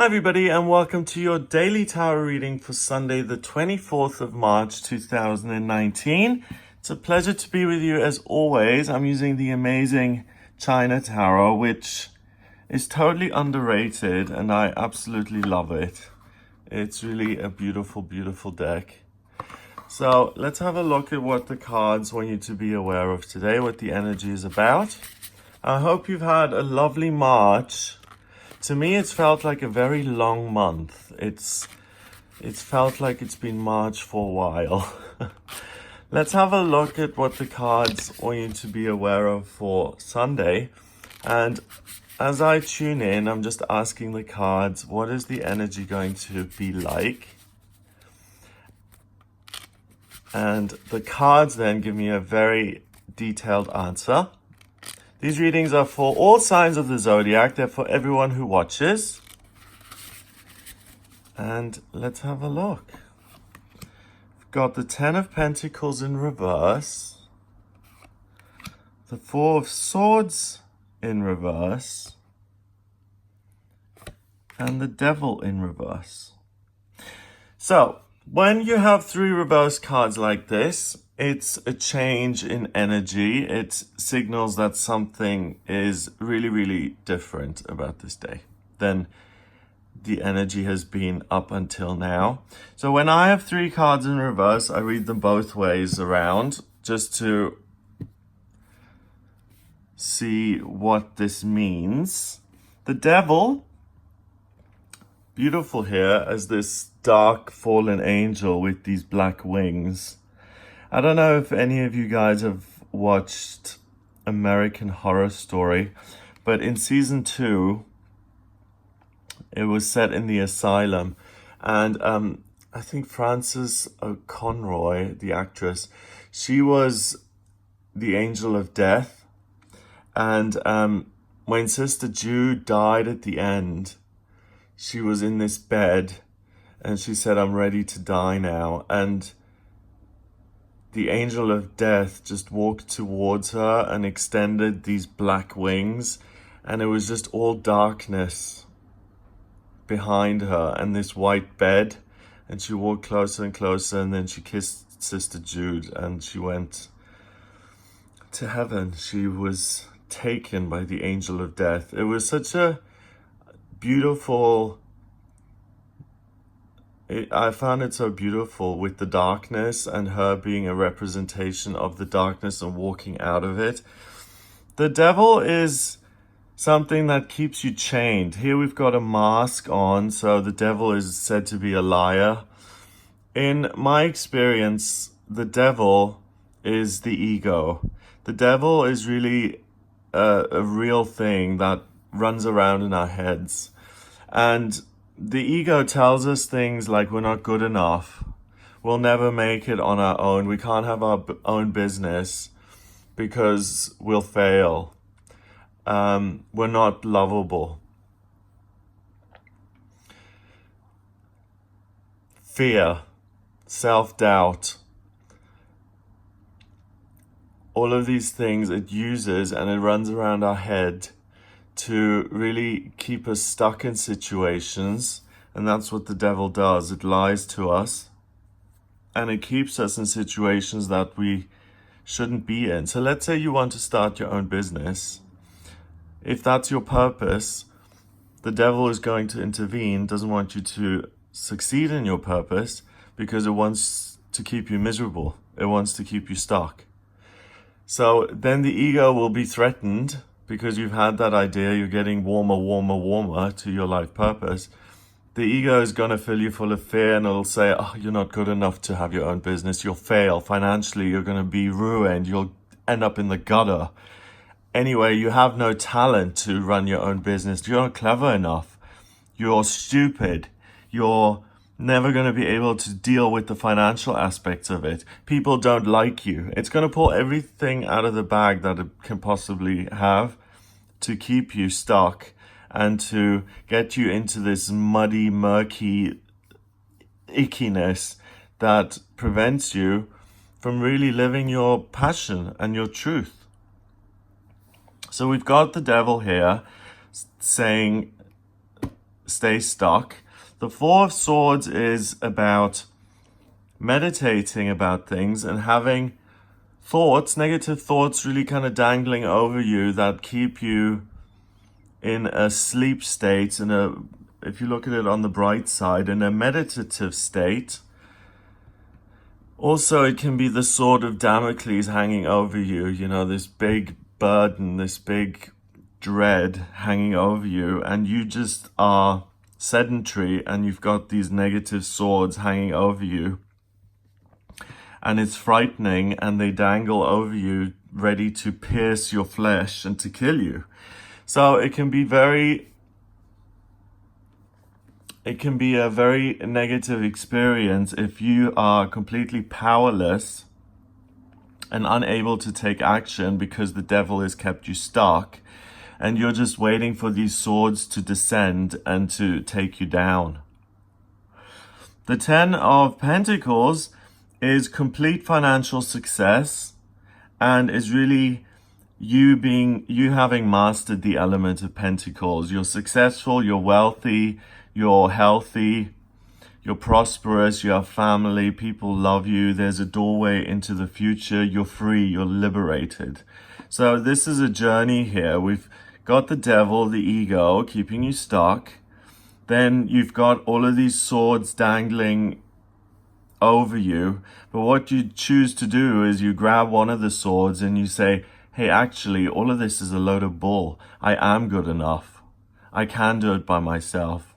Hi everybody and welcome to your daily tarot reading for Sunday the 24th of March 2019. It's a pleasure to be with you as always. I'm using the amazing China Tarot, which is totally underrated and I absolutely love it. It's really a beautiful, beautiful deck. So let's have a look at what the cards want you to be aware of today, what the energy is about. I hope you've had a lovely March. To me, it's felt like a very long month. It's felt like it's been March for a while. Let's have a look at what the cards want you to be aware of for Sunday. And as I tune in, I'm just asking the cards, what is the energy going to be like? And the cards then give me a very detailed answer. These readings are for all signs of the zodiac. They're for everyone who watches. And let's have a look. We've got the Ten of Pentacles in reverse. The Four of Swords in reverse. And the Devil in reverse. So, when you have three reverse cards like this, it's a change in energy. It signals that something is really, really different about this day than the energy has been up until now. So when I have three cards in reverse, I read them both ways around just to see what this means. The Devil, beautiful here as this dark fallen angel with these black wings. I don't know if any of you guys have watched American Horror Story, but in season 2, it was set in the asylum. And I think Frances Conroy, the actress, she was the angel of death. And when Sister Jude died at the end, she was in this bed and she said, "I'm ready to die now." And the angel of death just walked towards her and extended these black wings, and it was just all darkness behind her and this white bed, and she walked closer and closer, and then she kissed Sister Jude and she went to heaven. She was taken by the angel of death. It was such a beautiful, I found it so beautiful with the darkness and her being a representation of the darkness and walking out of it. The Devil is something that keeps you chained. Here we've got a mask on, so the devil is said to be a liar. In my experience, the devil is the ego. The devil is really a real thing that runs around in our heads. And the ego tells us things like we're not good enough. We'll never make it on our own. We can't have our own business because we'll fail. We're not lovable. Fear, self-doubt, all of these things it uses and it runs around our head to really keep us stuck in situations. And that's what the devil does. It lies to us and it keeps us in situations that we shouldn't be in. So let's say you want to start your own business. If that's your purpose, the devil is going to intervene, doesn't want you to succeed in your purpose because it wants to keep you miserable. It wants to keep you stuck. So then the ego will be threatened because you've had that idea, you're getting warmer, warmer, warmer to your life purpose. The ego is going to fill you full of fear and it'll say, "Oh, you're not good enough to have your own business. You'll fail financially. You're going to be ruined. You'll end up in the gutter. Anyway, you have no talent to run your own business. You're not clever enough. You're stupid. You're never going to be able to deal with the financial aspects of it. People don't like you." It's going to pull everything out of the bag that it can possibly have to keep you stuck and to get you into this muddy, murky ickiness that prevents you from really living your passion and your truth. So we've got the devil here saying stay stuck. The Four of Swords is about meditating about things and having thoughts, negative thoughts really kind of dangling over you that keep you in a sleep state, if you look at it on the bright side, in a meditative state. Also, it can be the sword of Damocles hanging over you, this big burden, this big dread hanging over you, and you just are sedentary and you've got these negative swords hanging over you. And it's frightening, and they dangle over you, ready to pierce your flesh and to kill you. So it can be a very negative experience if you are completely powerless and unable to take action because the devil has kept you stuck, and you're just waiting for these swords to descend and to take you down. The Ten of Pentacles is complete financial success, and is really you having mastered the element of Pentacles. You're successful, you're wealthy, you're healthy, you're prosperous, you have family, people love you, there's a doorway into the future, you're free, you're liberated. So this is a journey here. We've got the devil, the ego, keeping you stuck. Then you've got all of these swords dangling over you. But what you choose to do is you grab one of the swords and you say, hey, actually, all of this is a load of bull. I am good enough. I can do it by myself.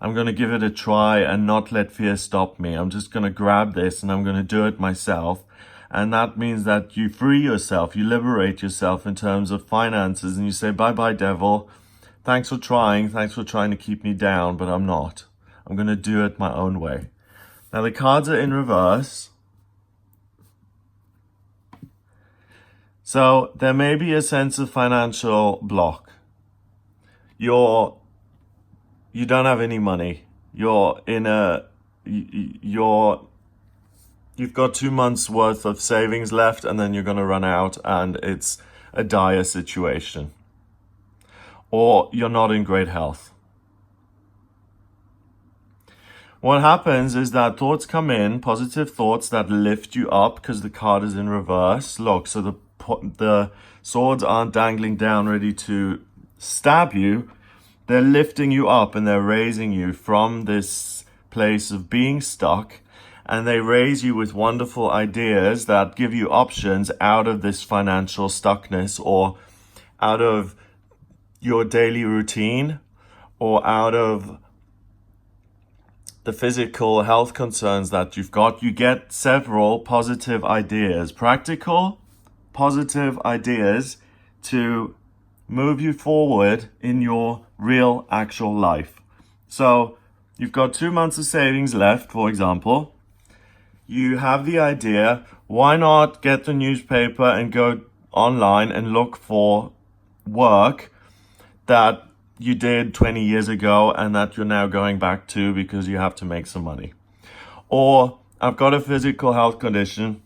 I'm going to give it a try and not let fear stop me. I'm just going to grab this and I'm going to do it myself. And that means that you free yourself, you liberate yourself in terms of finances, and you say, bye-bye, devil. Thanks for trying to keep me down, but I'm not. I'm going to do it my own way. Now the cards are in reverse. So there may be a sense of financial block. You don't have any money. You've got 2 months worth of savings left, and then you're going to run out, and it's a dire situation. Or you're not in great health. What happens is that thoughts come in, positive thoughts that lift you up, because the card is in reverse. Look, so the swords aren't dangling down ready to stab you. They're lifting you up and they're raising you from this place of being stuck. And they raise you with wonderful ideas that give you options out of this financial stuckness, or out of your daily routine, or out of the physical health concerns that you've got. You get several positive ideas, practical, positive ideas to move you forward in your real, actual life. So you've got 2 months of savings left, for example. You have the idea, why not get the newspaper and go online and look for work that you did 20 years ago and that you're now going back to because you have to make some money. Or I've got a physical health condition.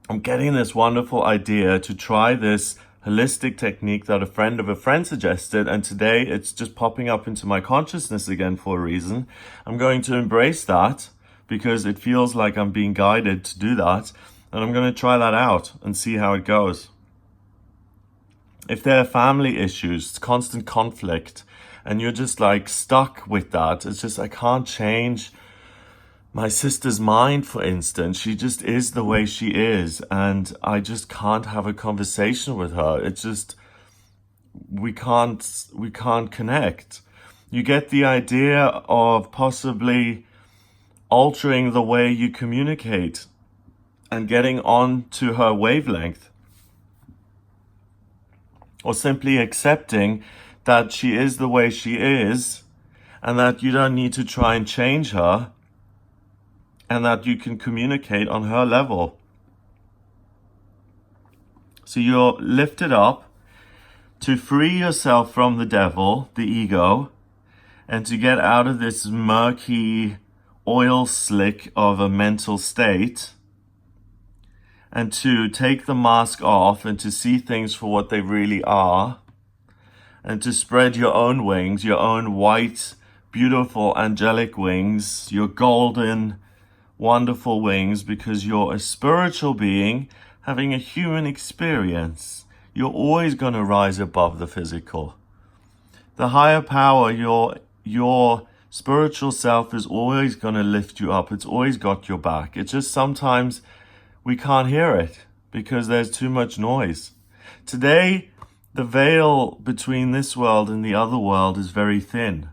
I'm getting this wonderful idea to try this holistic technique that a friend of a friend suggested, and today it's just popping up into my consciousness again for a reason. I'm going to embrace that because it feels like I'm being guided to do that, and I'm going to try that out and see how it goes. If there are family issues, constant conflict, and you're just like stuck with that, it's just, I can't change my sister's mind, for instance. She just is the way she is, and I just can't have a conversation with her. It's just, we can't connect. You get the idea of possibly altering the way you communicate and getting on to her wavelength. Or simply accepting that she is the way she is, and that you don't need to try and change her, and that you can communicate on her level. So you're lifted up to free yourself from the devil, the ego, and to get out of this murky oil slick of a mental state, and to take the mask off and to see things for what they really are, and to spread your own wings, your own white, beautiful, angelic wings, your golden, wonderful wings, because you're a spiritual being having a human experience. You're always going to rise above the physical. The higher power, your spiritual self, is always going to lift you up. It's always got your back. It's just sometimes we can't hear it because there's too much noise. Today, the veil between this world and the other world is very thin.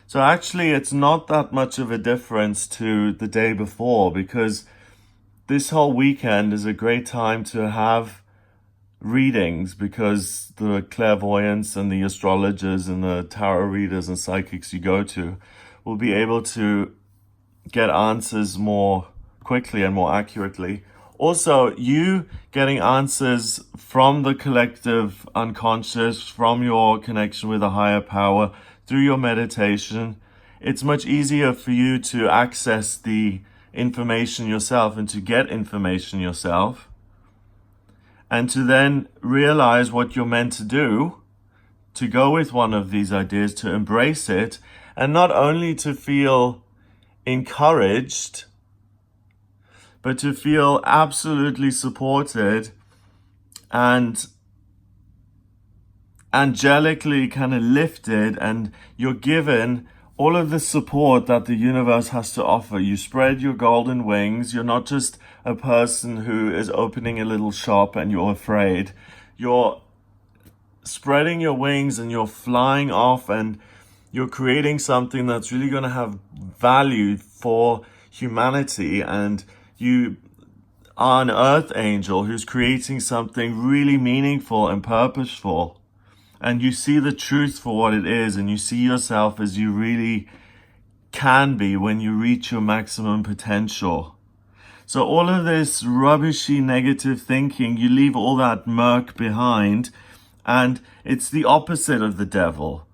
So actually, it's not that much of a difference to the day before, because this whole weekend is a great time to have readings, because the clairvoyants and the astrologers and the tarot readers and psychics you go to will be able to get answers more quickly and more accurately. Also, you getting answers from the collective unconscious, from your connection with a higher power, through your meditation, it's much easier for you to access the information yourself and to get information yourself, and to then realize what you're meant to do, to go with one of these ideas, to embrace it, and not only to feel encouraged, but to feel absolutely supported and angelically kind of lifted, and you're given all of the support that the universe has to offer. You spread your golden wings. You're not just a person who is opening a little shop and you're afraid. You're spreading your wings and you're flying off, and you're creating something that's really going to have value for humanity, and you are an earth angel who's creating something really meaningful and purposeful. And you see the truth for what it is, and you see yourself as you really can be when you reach your maximum potential. So all of this rubbishy negative thinking, you leave all that murk behind, and it's the opposite of the devil.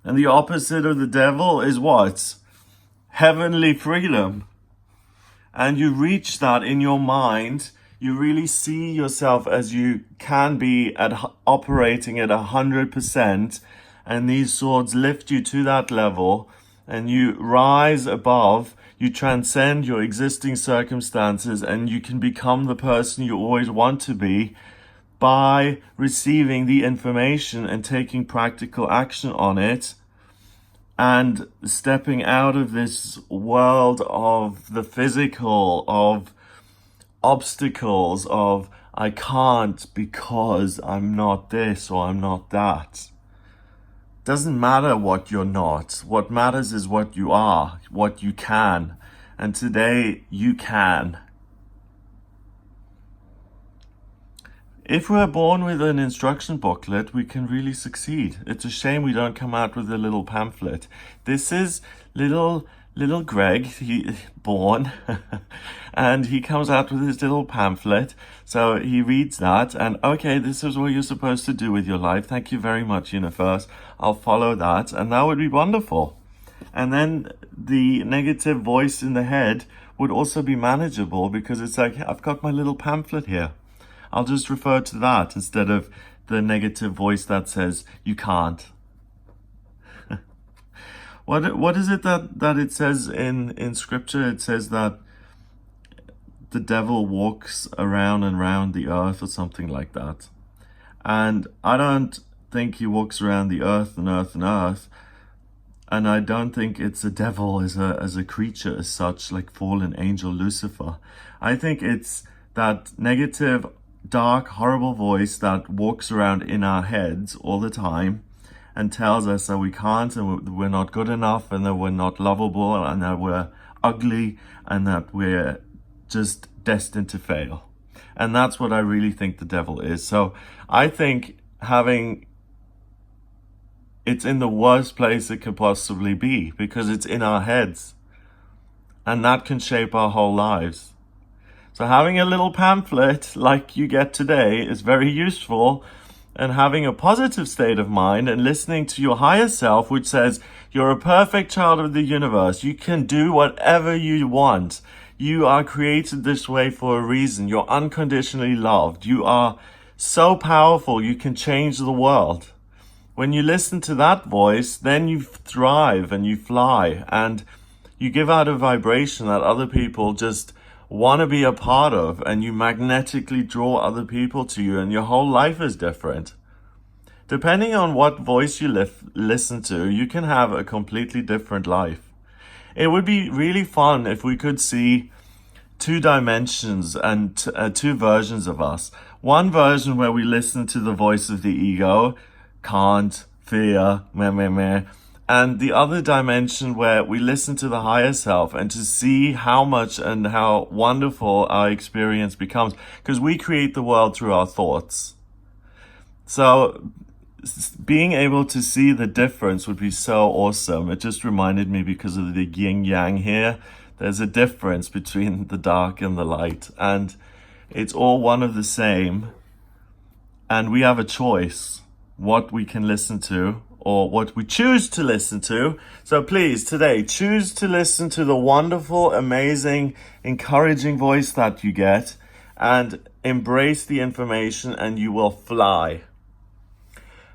And the opposite of the devil is what? Heavenly freedom. And you reach that in your mind. You really see yourself as you can be operating at 100%, and these swords lift you to that level, and you rise above, you transcend your existing circumstances, and you can become the person you always want to be by receiving the information and taking practical action on it, and stepping out of this world of the physical, of obstacles, of I can't because I'm not this or I'm not that. Doesn't matter what you're not. What matters is what you are, what you can. And today you can. If we're born with an instruction booklet, we can really succeed. It's a shame we don't come out with a little pamphlet. This is little Greg, he born, and he comes out with his little pamphlet. So he reads that, and okay, this is what you're supposed to do with your life. Thank you very much, universe. I'll follow that, and that would be wonderful. And then the negative voice in the head would also be manageable, because it's like, I've got my little pamphlet here. I'll just refer to that instead of the negative voice that says you can't. What is it that it says in scripture? It says that the devil walks around and round the earth, or something like that. And I don't think he walks around the earth and earth and earth. And I don't think it's a devil as a creature as such, like fallen angel Lucifer. I think it's that negative, dark, horrible voice that walks around in our heads all the time and tells us that we can't, and we're not good enough, and that we're not lovable, and that we're ugly, and that we're just destined to fail. And that's what I really think the devil is. So I think it's in the worst place it could possibly be, because it's in our heads, and that can shape our whole lives. So having a little pamphlet like you get today is very useful, and having a positive state of mind and listening to your higher self, which says you're a perfect child of the universe. You can do whatever you want. You are created this way for a reason. You're unconditionally loved. You are so powerful. You can change the world. When you listen to that voice, then you thrive and you fly, and you give out a vibration that other people just want to be a part of, and you magnetically draw other people to you, and your whole life is different. Depending on what voice you listen to, you can have a completely different life. It would be really fun if we could see two dimensions and two versions of us. One version where we listen to the voice of the ego, can't, fear, meh, meh, meh. And the other dimension where we listen to the higher self, and to see how much and how wonderful our experience becomes, because we create the world through our thoughts. So being able to see the difference would be so awesome. It just reminded me, because of the yin yang here, there's a difference between the dark and the light, and it's all one of the same. And we have a choice what we can listen to, or what we choose to listen to. So please, today, choose to listen to the wonderful, amazing, encouraging voice that you get, and embrace the information, and you will fly.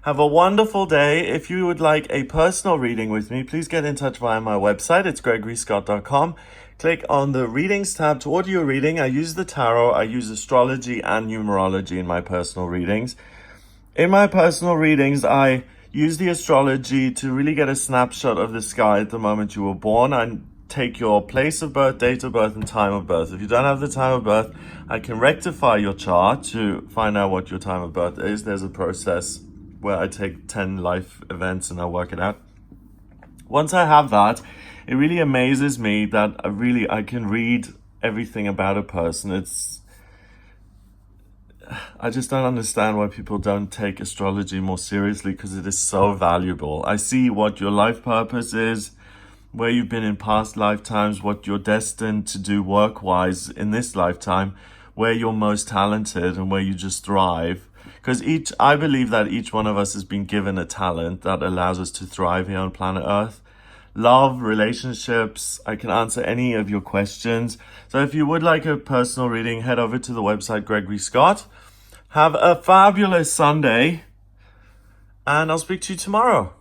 Have a wonderful day. If you would like a personal reading with me, please get in touch via my website. It's gregoryscott.com. Click on the readings tab to order your reading. I use the tarot, I use astrology and numerology in my personal readings. In my personal readings, I use the astrology to really get a snapshot of the sky at the moment you were born. I take your place of birth, date of birth, and time of birth. If you don't have the time of birth, I can rectify your chart to find out what your time of birth is. There's a process where I take 10 life events and I work it out. Once I have that, it really amazes me that I can read everything about a person. I just don't understand why people don't take astrology more seriously, because it is so valuable. I see what your life purpose is, where you've been in past lifetimes, what you're destined to do work-wise in this lifetime, where you're most talented and where you just thrive. Because I believe that each one of us has been given a talent that allows us to thrive here on planet Earth. Love, relationships, I can answer any of your questions. So if you would like a personal reading, head over to the website Gregory Scott. Have a fabulous Sunday, and I'll speak to you tomorrow.